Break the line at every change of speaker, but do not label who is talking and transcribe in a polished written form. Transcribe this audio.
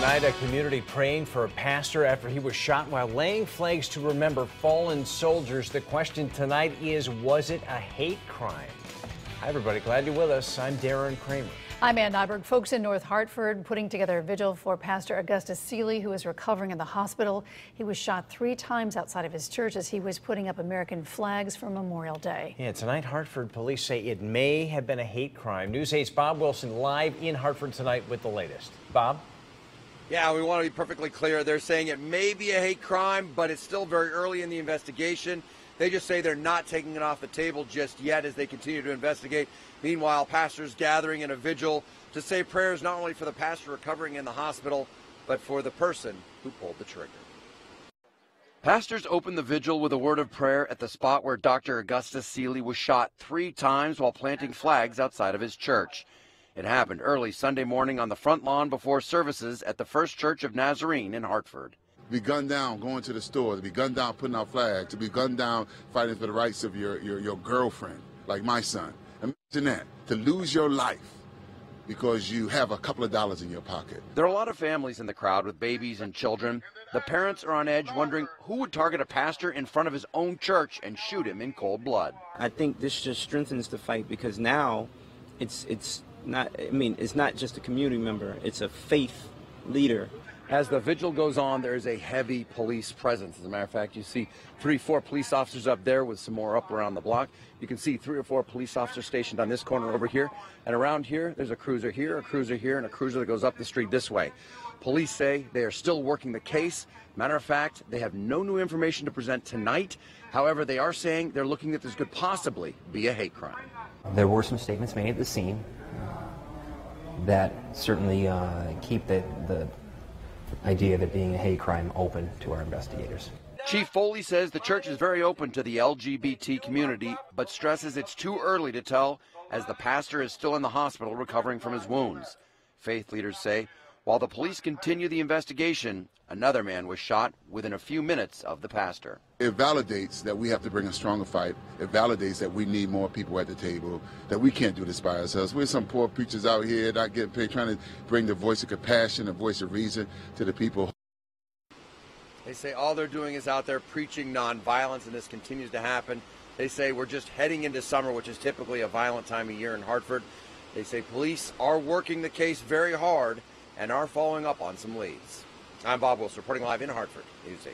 tonight, a community praying for a pastor after he was shot while laying flags to remember fallen soldiers. The question tonight is, was it a hate crime? Hi, everybody. Glad you're with us. I'm Darren Kramer.
I'm Ann Nyberg. Folks in North Hartford putting together a vigil for Pastor Augustus Sealy, who is recovering in the hospital. He was shot 3 times outside of his church as he was putting up American flags for Memorial Day.
Yeah, tonight, Hartford police say it may have been a hate crime. News 8's Bob Wilson live in Hartford tonight with the latest. Bob?
Yeah, we want to be perfectly clear. They're saying it may be a hate crime, but it's still very early in the investigation. They just say they're not taking it off the table just yet as they continue to investigate. Meanwhile, pastors gathering in a vigil to say prayers not only for the pastor recovering in the hospital, but for the person who pulled the trigger. Pastors opened the vigil with a word of prayer at the spot where Dr. Augustus Sealy was shot 3 times while planting flags outside of his church. It happened early Sunday morning on the front lawn before services at the First Church of Nazarene in Hartford.
To be gunned down going to the store, to be gunned down putting out flags, to be gunned down fighting for the rights of your girlfriend, like my son. Imagine that, to lose your life because you have a couple of dollars in your pocket.
There are a lot of families in the crowd with babies and children. The parents are on edge wondering who would target a pastor in front of his own church and shoot him in cold blood.
I think this just strengthens the fight because now it's not just a community member, it's a faith leader.
As the vigil goes on, there is a heavy police presence. As a matter of fact, you see 3-4 police officers up there with some more up around the block. You can see 3 or 4 police officers stationed on this corner over here. And around here, there's a cruiser here, a cruiser here, and a cruiser that goes up the street this way. Police say they are still working the case. Matter of fact, they have no new information to present tonight. However, they are saying they're looking that this could possibly be a hate crime.
There were some statements made at the scene that certainly keep the idea of it being a hate crime open to our investigators.
Chief Foley says the church is very open to the LGBT community, but stresses it's too early to tell as the pastor is still in the hospital recovering from his wounds. Faith leaders say while the police continue the investigation, another man was shot within a few minutes of the pastor.
It validates that we have to bring a stronger fight. It validates that we need more people at the table, that we can't do this by ourselves. We're some poor preachers out here not getting paid, trying to bring the voice of compassion, the voice of reason to the people.
They say all they're doing is out there preaching nonviolence, and this continues to happen. They say we're just heading into summer, which is typically a violent time of year in Hartford. They say police are working the case very hard and are following up on some leads. I'm Bob Wilson, reporting live in Hartford, News 8.